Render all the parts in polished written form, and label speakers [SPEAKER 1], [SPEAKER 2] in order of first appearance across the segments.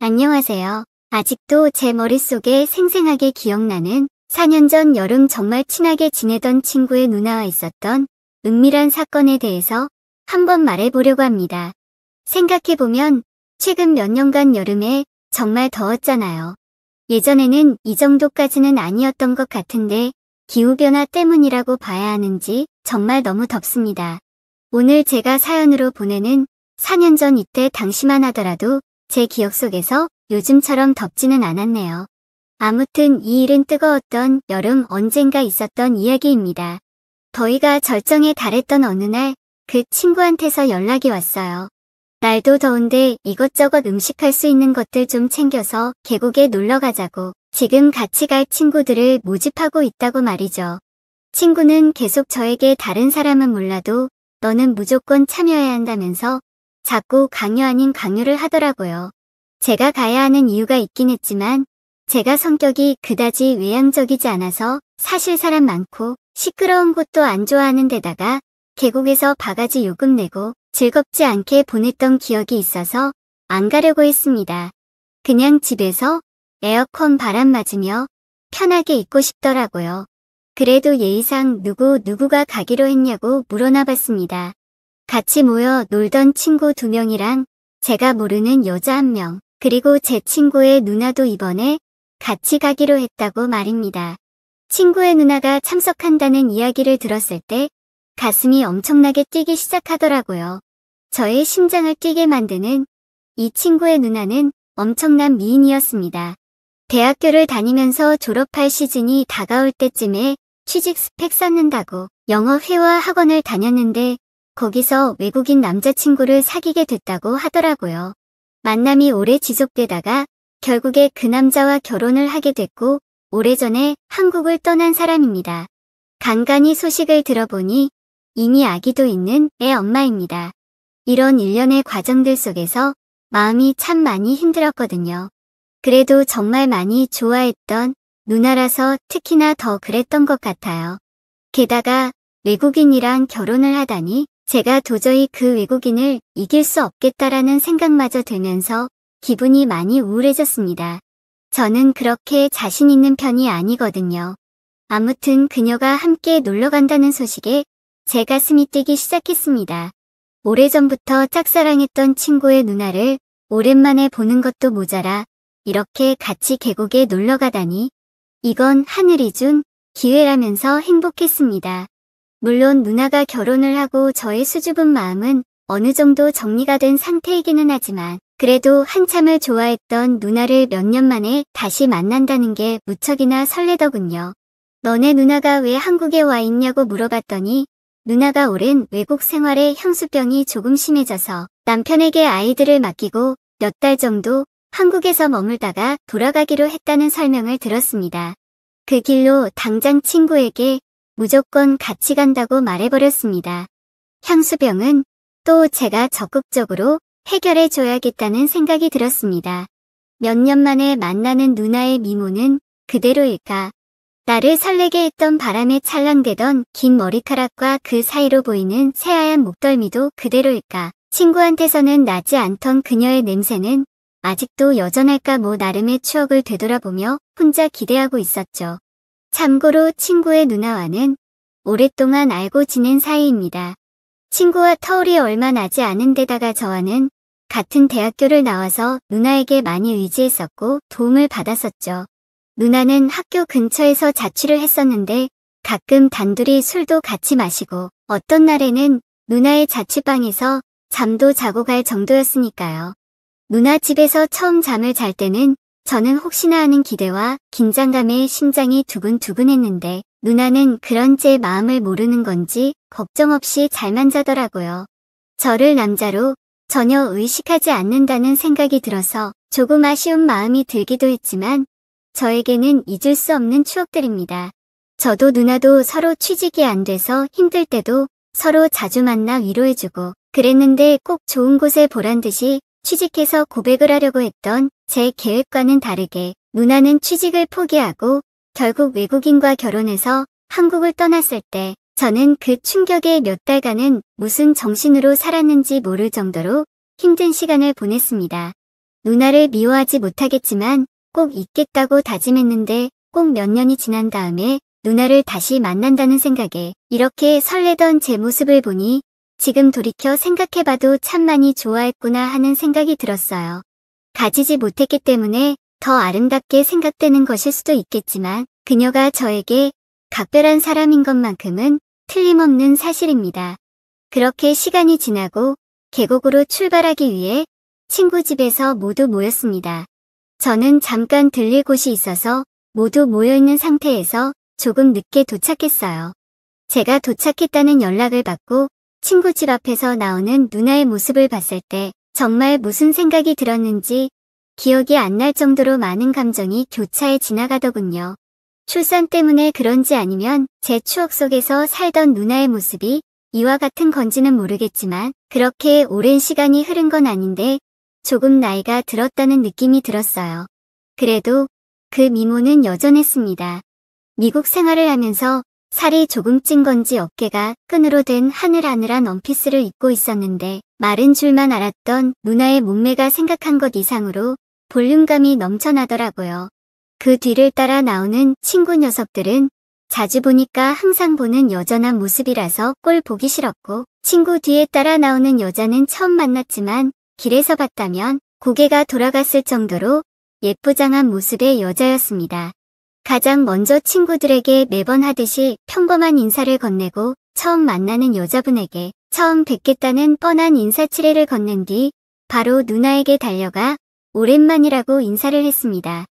[SPEAKER 1] 안녕하세요. 아직도 제 머릿속에 생생하게 기억나는 4년 전 여름 정말 친하게 지내던 친구의 누나와 있었던 은밀한 사건에 대해서 한번 말해보려고 합니다. 생각해보면 최근 몇 년간 여름에 정말 더웠잖아요. 예전에는 이 정도까지는 아니었던 것 같은데 기후변화 때문이라고 봐야 하는지 정말 너무 덥습니다. 오늘 제가 사연으로 보내는 4년 전 이때 당시만 하더라도 제 기억 속에서 요즘처럼 덥지는 않았네요. 아무튼 이 일은 뜨거웠던 여름 언젠가 있었던 이야기입니다. 더위가 절정에 달했던 어느 날 그 친구한테서 연락이 왔어요. 날도 더운데 이것저것 음식할 수 있는 것들 좀 챙겨서 계곡에 놀러 가자고 지금 같이 갈 친구들을 모집하고 있다고 말이죠. 친구는 계속 저에게 다른 사람은 몰라도 너는 무조건 참여해야 한다면서 자꾸 강요 아닌 강요를 하더라고요. 제가 가야 하는 이유가 있긴 했지만 제가 성격이 그다지 외향적이지 않아서 사실 사람 많고 시끄러운 곳도 안 좋아하는 데다가 계곡에서 바가지 요금 내고 즐겁지 않게 보냈던 기억이 있어서 안 가려고 했습니다. 그냥 집에서 에어컨 바람 맞으며 편하게 있고 싶더라고요. 그래도 예의상 누구가 가기로 했냐고 물어나 봤습니다. 같이 모여 놀던 친구 2명이랑 제가 모르는 여자 1명, 그리고 제 친구의 누나도 이번에 같이 가기로 했다고 말입니다. 친구의 누나가 참석한다는 이야기를 들었을 때 가슴이 엄청나게 뛰기 시작하더라고요. 저의 심장을 뛰게 만드는 이 친구의 누나는 엄청난 미인이었습니다. 대학교를 다니면서 졸업할 시즌이 다가올 때쯤에 취직 스펙 쌓는다고 영어 회화 학원을 다녔는데 거기서 외국인 남자친구를 사귀게 됐다고 하더라고요. 만남이 오래 지속되다가 결국에 그 남자와 결혼을 하게 됐고 오래전에 한국을 떠난 사람입니다. 간간히 소식을 들어보니 이미 아기도 있는 애 엄마입니다. 이런 일련의 과정들 속에서 마음이 참 많이 힘들었거든요. 그래도 정말 많이 좋아했던 누나라서 특히나 더 그랬던 것 같아요. 게다가 외국인이랑 결혼을 하다니 제가 도저히 그 외국인을 이길 수 없겠다라는 생각마저 들면서 기분이 많이 우울해졌습니다. 저는 그렇게 자신 있는 편이 아니거든요. 아무튼 그녀가 함께 놀러 간다는 소식에 제 가슴이 뛰기 시작했습니다. 오래전부터 짝사랑했던 친구의 누나를 오랜만에 보는 것도 모자라 이렇게 같이 계곡에 놀러 가다니 이건 하늘이 준 기회라면서 행복했습니다. 물론 누나가 결혼을 하고 저의 수줍은 마음은 어느 정도 정리가 된 상태이기는 하지만 그래도 한참을 좋아했던 누나를 몇 년 만에 다시 만난다는 게 무척이나 설레더군요. 너네 누나가 왜 한국에 와 있냐고 물어봤더니 누나가 오랜 외국 생활에 향수병이 조금 심해져서 남편에게 아이들을 맡기고 몇 달 정도 한국에서 머물다가 돌아가기로 했다는 설명을 들었습니다. 그 길로 당장 친구에게 무조건 같이 간다고 말해버렸습니다. 향수병은 또 제가 적극적으로 해결해줘야겠다는 생각이 들었습니다. 몇 년 만에 만나는 누나의 미모는 그대로일까? 나를 설레게 했던 바람에 찰랑대던 긴 머리카락과 그 사이로 보이는 새하얀 목덜미도 그대로일까? 친구한테서는 나지 않던 그녀의 냄새는 아직도 여전할까 나름의 추억을 되돌아보며 혼자 기대하고 있었죠. 참고로 친구의 누나와는 오랫동안 알고 지낸 사이입니다. 친구와 터울이 얼마 나지 않은 데다가 저와는 같은 대학교를 나와서 누나에게 많이 의지했었고 도움을 받았었죠. 누나는 학교 근처에서 자취를 했었는데 가끔 단둘이 술도 같이 마시고 어떤 날에는 누나의 자취방에서 잠도 자고 갈 정도였으니까요. 누나 집에서 처음 잠을 잘 때는 저는 혹시나 하는 기대와 긴장감에 심장이 두근두근했는데 누나는 그런 제 마음을 모르는 건지 걱정 없이 잘만 자더라고요. 저를 남자로 전혀 의식하지 않는다는 생각이 들어서 조금 아쉬운 마음이 들기도 했지만 저에게는 잊을 수 없는 추억들입니다. 저도 누나도 서로 취직이 안 돼서 힘들 때도 서로 자주 만나 위로해주고 그랬는데 꼭 좋은 곳에 보란 듯이 취직해서 고백을 하려고 했던 제 계획과는 다르게 누나는 취직을 포기하고 결국 외국인과 결혼해서 한국을 떠났을 때 저는 그 충격에 몇 달간은 무슨 정신으로 살았는지 모를 정도로 힘든 시간을 보냈습니다. 누나를 미워하지 못하겠지만 꼭 잊겠다고 다짐했는데 꼭 몇 년이 지난 다음에 누나를 다시 만난다는 생각에 이렇게 설레던 제 모습을 보니 지금 돌이켜 생각해봐도 참 많이 좋아했구나 하는 생각이 들었어요. 가지지 못했기 때문에 더 아름답게 생각되는 것일 수도 있겠지만 그녀가 저에게 각별한 사람인 것만큼은 틀림없는 사실입니다. 그렇게 시간이 지나고 계곡으로 출발하기 위해 친구 집에서 모두 모였습니다. 저는 잠깐 들릴 곳이 있어서 모두 모여있는 상태에서 조금 늦게 도착했어요. 제가 도착했다는 연락을 받고 친구 집 앞에서 나오는 누나의 모습을 봤을 때 정말 무슨 생각이 들었는지 기억이 안 날 정도로 많은 감정이 교차해 지나가더군요. 출산 때문에 그런지 아니면 제 추억 속에서 살던 누나의 모습이 이와 같은 건지는 모르겠지만 그렇게 오랜 시간이 흐른 건 아닌데 조금 나이가 들었다는 느낌이 들었어요. 그래도 그 미모는 여전했습니다. 미국 생활을 하면서 살이 조금 찐 건지 어깨가 끈으로 된 하늘하늘한 원피스를 입고 있었는데 마른 줄만 알았던 누나의 몸매가 생각한 것 이상으로 볼륨감이 넘쳐나더라고요. 그 뒤를 따라 나오는 친구 녀석들은 자주 보니까 항상 보는 여전한 모습이라서 꼴 보기 싫었고 친구 뒤에 따라 나오는 여자는 처음 만났지만 길에서 봤다면 고개가 돌아갔을 정도로 예쁘장한 모습의 여자였습니다. 가장 먼저 친구들에게 매번 하듯이 평범한 인사를 건네고 처음 만나는 여자분에게 처음 뵙겠다는 뻔한 인사치레를 건넨 뒤 바로 누나에게 달려가 오랜만이라고 인사를 했습니다.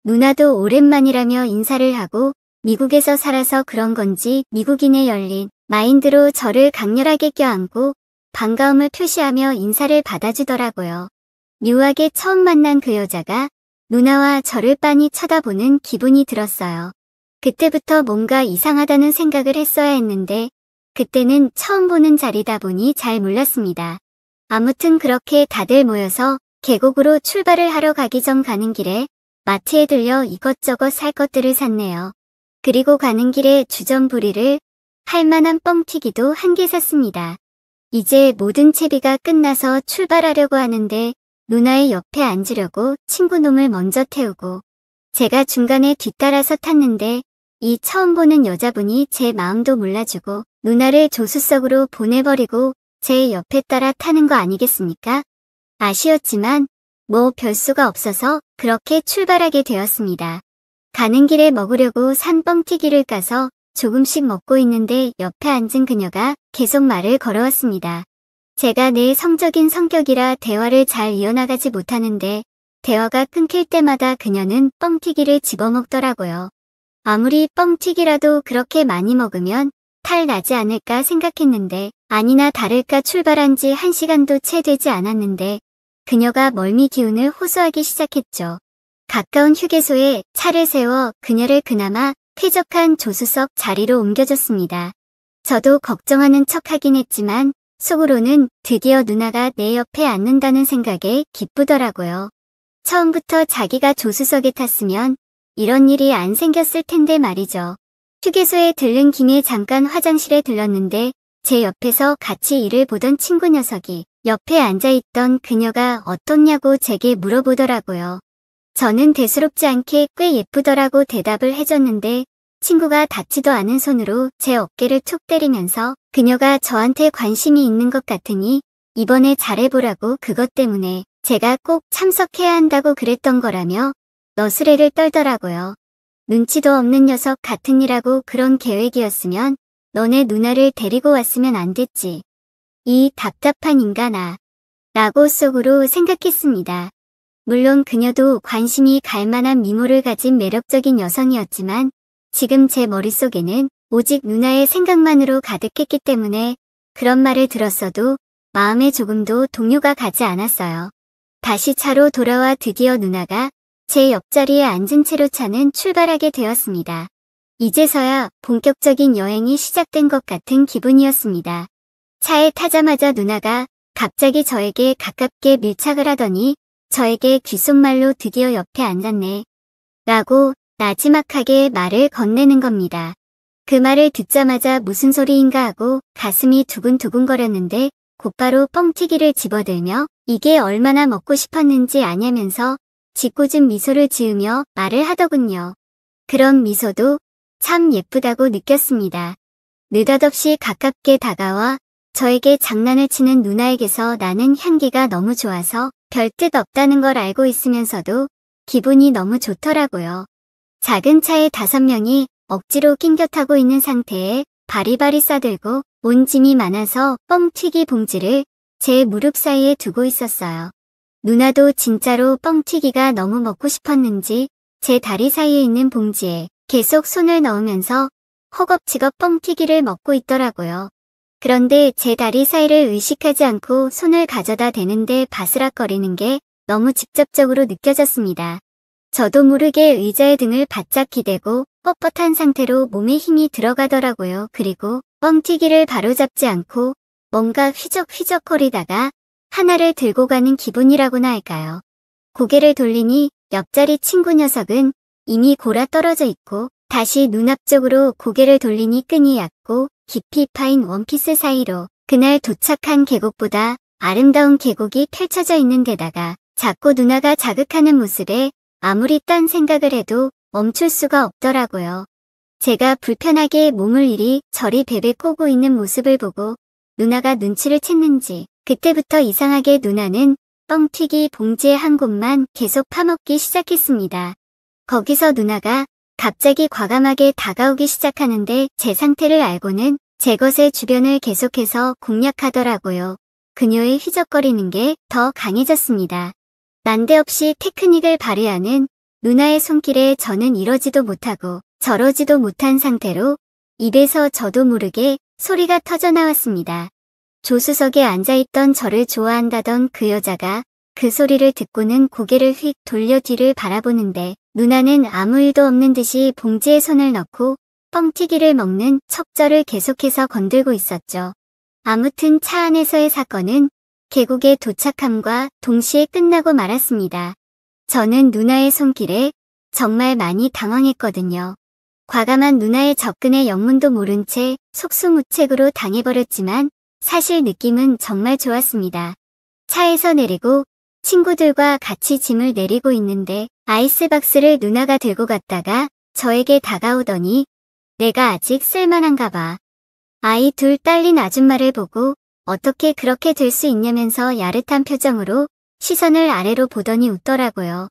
[SPEAKER 1] 누나도 오랜만이라며 인사를 하고 미국에서 살아서 그런 건지 미국인의 열린 마인드로 저를 강렬하게 껴안고 반가움을 표시하며 인사를 받아주더라고요. 묘하게 처음 만난 그 여자가 누나와 저를 빤히 쳐다보는 기분이 들었어요. 그때부터 뭔가 이상하다는 생각을 했어야 했는데 그때는 처음 보는 자리다 보니 잘 몰랐습니다. 아무튼 그렇게 다들 모여서 계곡으로 출발을 하러 가기 전 가는 길에 마트에 들려 이것저것 살 것들을 샀네요. 그리고 가는 길에 주전부리를 할 만한 뻥튀기도 한 개 샀습니다. 이제 모든 채비가 끝나서 출발하려고 하는데 누나의 옆에 앉으려고 친구놈을 먼저 태우고 제가 중간에 뒤따라서 탔는데 이 처음 보는 여자분이 제 마음도 몰라주고 누나를 조수석으로 보내버리고 제 옆에 따라 타는 거 아니겠습니까? 아쉬웠지만 뭐 별수가 없어서 그렇게 출발하게 되었습니다. 가는 길에 먹으려고 산 뻥튀기를 까서 조금씩 먹고 있는데 옆에 앉은 그녀가 계속 말을 걸어왔습니다. 제가 내 성적인 성격이라 대화를 잘 이어나가지 못하는데 대화가 끊길 때마다 그녀는 뻥튀기를 집어먹더라고요. 아무리 뻥튀기라도 그렇게 많이 먹으면 탈 나지 않을까 생각했는데 아니나 다를까 출발한 지 1시간도 채 되지 않았는데 그녀가 멀미 기운을 호소하기 시작했죠. 가까운 휴게소에 차를 세워 그녀를 그나마 쾌적한 조수석 자리로 옮겨줬습니다. 저도 걱정하는 척하긴 했지만 속으로는 드디어 누나가 내 옆에 앉는다는 생각에 기쁘더라고요. 처음부터 자기가 조수석에 탔으면 이런 일이 안 생겼을 텐데 말이죠. 휴게소에 들른 김에 잠깐 화장실에 들렀는데 제 옆에서 같이 일을 보던 친구 녀석이 옆에 앉아있던 그녀가 어떻냐고 제게 물어보더라고요. 저는 대수롭지 않게 꽤 예쁘더라고 대답을 해줬는데 친구가 닿지도 않은 손으로 제 어깨를 툭 때리면서 그녀가 저한테 관심이 있는 것 같으니 이번에 잘해보라고 그것 때문에 제가 꼭 참석해야 한다고 그랬던 거라며 너스레를 떨더라고요. 눈치도 없는 녀석 같으니라고 그런 계획이었으면 너네 누나를 데리고 왔으면 안 됐지. 이 답답한 인간아. 라고 속으로 생각했습니다. 물론 그녀도 관심이 갈 만한 미모를 가진 매력적인 여성이었지만 지금 제 머릿속에는 오직 누나의 생각만으로 가득했기 때문에 그런 말을 들었어도 마음에 조금도 동요가 가지 않았어요. 다시 차로 돌아와 드디어 누나가 제 옆자리에 앉은 채로 차는 출발하게 되었습니다. 이제서야 본격적인 여행이 시작된 것 같은 기분이었습니다. 차에 타자마자 누나가 갑자기 저에게 가깝게 밀착을 하더니 저에게 귓속말로 드디어 옆에 앉았네. 라고 나지막하게 말을 건네는 겁니다. 그 말을 듣자마자 무슨 소리인가 하고 가슴이 두근두근거렸는데 곧바로 뻥튀기를 집어들며 이게 얼마나 먹고 싶었는지 아냐면서 짓궂은 미소를 지으며 말을 하더군요. 그런 미소도 참 예쁘다고 느꼈습니다. 느닷없이 가깝게 다가와 저에게 장난을 치는 누나에게서 나는 향기가 너무 좋아서 별 뜻 없다는 걸 알고 있으면서도 기분이 너무 좋더라고요. 작은 차에 5명이 억지로 낑겨 타고 있는 상태에 바리바리 싸들고 온 짐이 많아서 뻥튀기 봉지를 제 무릎 사이에 두고 있었어요. 누나도 진짜로 뻥튀기가 너무 먹고 싶었는지 제 다리 사이에 있는 봉지에 계속 손을 넣으면서 허겁지겁 뻥튀기를 먹고 있더라고요. 그런데 제 다리 사이를 의식하지 않고 손을 가져다 대는데 바스락거리는 게 너무 직접적으로 느껴졌습니다. 저도 모르게 의자에 등을 바짝 기대고 뻣뻣한 상태로 몸에 힘이 들어가더라고요. 그리고 뻥튀기를 바로잡지 않고 뭔가 휘적휘적거리다가 하나를 들고 가는 기분이라고나 할까요. 고개를 돌리니 옆자리 친구 녀석은 이미 골아 떨어져 있고 다시 눈앞쪽으로 고개를 돌리니 끈이 얕고 깊이 파인 원피스 사이로 그날 도착한 계곡보다 아름다운 계곡이 펼쳐져 있는 데다가 자꾸 누나가 자극하는 모습에 아무리 딴 생각을 해도 멈출 수가 없더라고요. 제가 불편하게 몸을 이리 저리 베베 꼬고 있는 모습을 보고 누나가 눈치를 챘는지 그때부터 이상하게 누나는 뻥튀기 봉지의 한 곳만 계속 파먹기 시작했습니다. 거기서 누나가 갑자기 과감하게 다가오기 시작하는데 제 상태를 알고는 제 것의 주변을 계속해서 공략하더라고요. 그녀의 휘적거리는 게 더 강해졌습니다. 난데없이 테크닉을 발휘하는 누나의 손길에 저는 이러지도 못하고 저러지도 못한 상태로 입에서 저도 모르게 소리가 터져나왔습니다. 조수석에 앉아있던 저를 좋아한다던 그 여자가 그 소리를 듣고는 고개를 휙 돌려 뒤를 바라보는데 누나는 아무 일도 없는 듯이 봉지에 손을 넣고 뻥튀기를 먹는 척 저를 계속해서 건들고 있었죠. 아무튼 차 안에서의 사건은 계곡에 도착함과 동시에 끝나고 말았습니다. 저는 누나의 손길에 정말 많이 당황했거든요. 과감한 누나의 접근에 영문도 모른 채 속수무책으로 당해버렸지만 사실 느낌은 정말 좋았습니다. 차에서 내리고 친구들과 같이 짐을 내리고 있는데 아이스박스를 누나가 들고 갔다가 저에게 다가오더니 내가 아직 쓸만한가 봐. 아이 둘 딸린 아줌마를 보고 어떻게 그렇게 될 수 있냐면서 야릇한 표정으로 시선을 아래로 보더니 웃더라고요.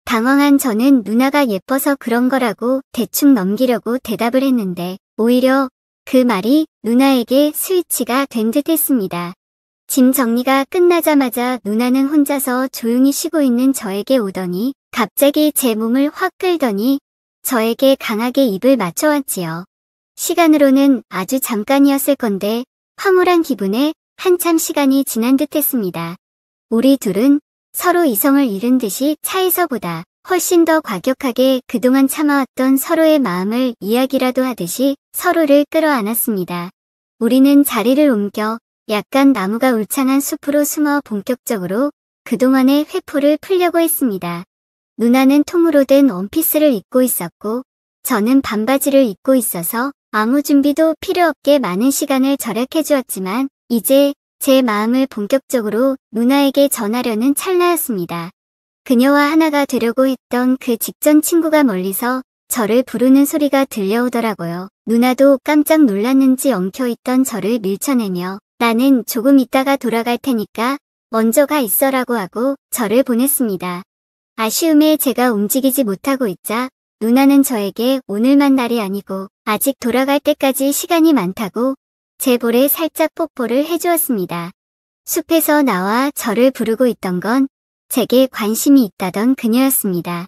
[SPEAKER 1] 당황한 저는 누나가 예뻐서 그런 거라고 대충 넘기려고 대답을 했는데 오히려 그 말이 누나에게 스위치가 된 듯 했습니다. 짐 정리가 끝나자마자 누나는 혼자서 조용히 쉬고 있는 저에게 오더니 갑자기 제 몸을 확 끌더니 저에게 강하게 입을 맞춰왔지요. 시간으로는 아주 잠깐이었을 건데 황홀한 기분에 한참 시간이 지난 듯 했습니다. 우리 둘은 서로 이성을 잃은 듯이 차에서보다 훨씬 더 과격하게 그동안 참아왔던 서로의 마음을 이야기라도 하듯이 서로를 끌어안았습니다. 우리는 자리를 옮겨 약간 나무가 울창한 숲으로 숨어 본격적으로 그동안의 회포를 풀려고 했습니다. 누나는 통으로 된 원피스를 입고 있었고 저는 반바지를 입고 있어서 아무 준비도 필요 없게 많은 시간을 절약해 주었지만 이제 제 마음을 본격적으로 누나에게 전하려는 찰나였습니다. 그녀와 하나가 되려고 했던 그 직전 친구가 멀리서 저를 부르는 소리가 들려오더라고요. 누나도 깜짝 놀랐는지 엉켜있던 저를 밀쳐내며 나는 조금 있다가 돌아갈 테니까 먼저 가 있어라고 하고 저를 보냈습니다. 아쉬움에 제가 움직이지 못하고 있자 누나는 저에게 오늘만 날이 아니고 아직 돌아갈 때까지 시간이 많다고 제 볼에 살짝 뽀뽀를 해주었습니다. 숲에서 나와 저를 부르고 있던 건 제게 관심이 있다던 그녀였습니다.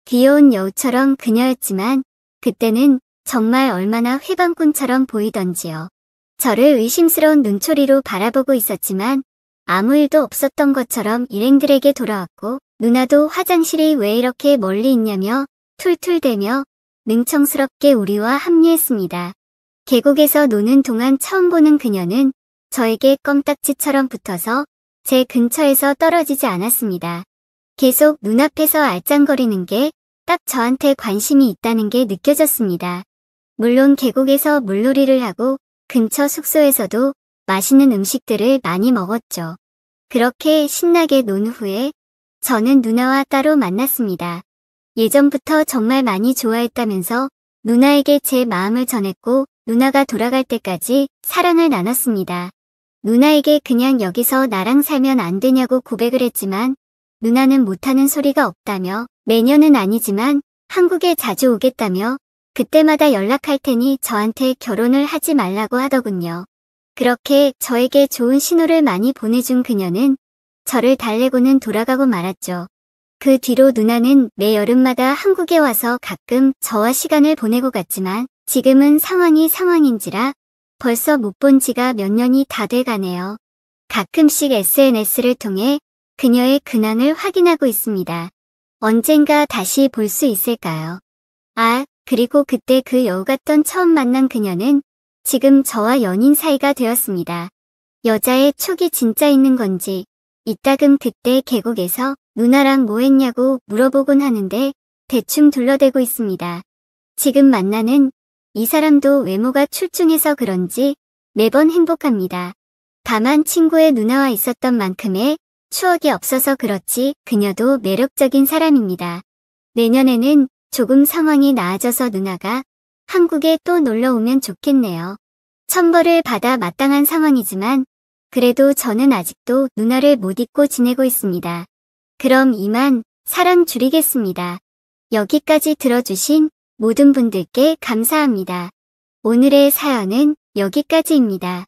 [SPEAKER 1] 귀여운 여우처럼 그녀였지만 그때는 정말 얼마나 회방꾼처럼 보이던지요. 저를 의심스러운 눈초리로 바라보고 있었지만 아무 일도 없었던 것처럼 일행들에게 돌아왔고 누나도 화장실이 왜 이렇게 멀리 있냐며 툴툴대며 능청스럽게 우리와 합류했습니다. 계곡에서 노는 동안 처음 보는 그녀는 저에게 껌딱지처럼 붙어서 제 근처에서 떨어지지 않았습니다. 계속 눈앞에서 알짱거리는 게 딱 저한테 관심이 있다는 게 느껴졌습니다. 물론 계곡에서 물놀이를 하고 근처 숙소에서도 맛있는 음식들을 많이 먹었죠. 그렇게 신나게 논 후에 저는 누나와 따로 만났습니다. 예전부터 정말 많이 좋아했다면서 누나에게 제 마음을 전했고 누나가 돌아갈 때까지 사랑을 나눴습니다. 누나에게 그냥 여기서 나랑 살면 안 되냐고 고백을 했지만 누나는 못하는 소리가 없다며 매년은 아니지만 한국에 자주 오겠다며 그때마다 연락할 테니 저한테 결혼을 하지 말라고 하더군요. 그렇게 저에게 좋은 신호를 많이 보내준 그녀는 저를 달래고는 돌아가고 말았죠. 그 뒤로 누나는 매 여름마다 한국에 와서 가끔 저와 시간을 보내고 갔지만 지금은 상황이 상황인지라 벌써 못 본 지가 몇 년이 다 돼가네요. 가끔씩 SNS를 통해 그녀의 근황을 확인하고 있습니다. 언젠가 다시 볼 수 있을까요? 아, 그리고 그때 그 여우 같던 처음 만난 그녀는 지금 저와 연인 사이가 되었습니다. 여자의 촉이 진짜 있는 건지 이따금 그때 계곡에서 누나랑 뭐 했냐고 물어보곤 하는데 대충 둘러대고 있습니다. 지금 만나는 이 사람도 외모가 출중해서 그런지 매번 행복합니다. 다만 친구의 누나와 있었던 만큼의 추억이 없어서 그렇지 그녀도 매력적인 사람입니다. 내년에는 조금 상황이 나아져서 누나가 한국에 또 놀러 오면 좋겠네요. 천벌을 받아 마땅한 상황이지만 그래도 저는 아직도 누나를 못 잊고 지내고 있습니다. 그럼 이만 사랑 줄이겠습니다. 여기까지 들어주신 모든 분들께 감사합니다. 오늘의 사연은 여기까지입니다.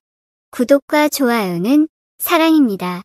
[SPEAKER 1] 구독과 좋아요는 사랑입니다.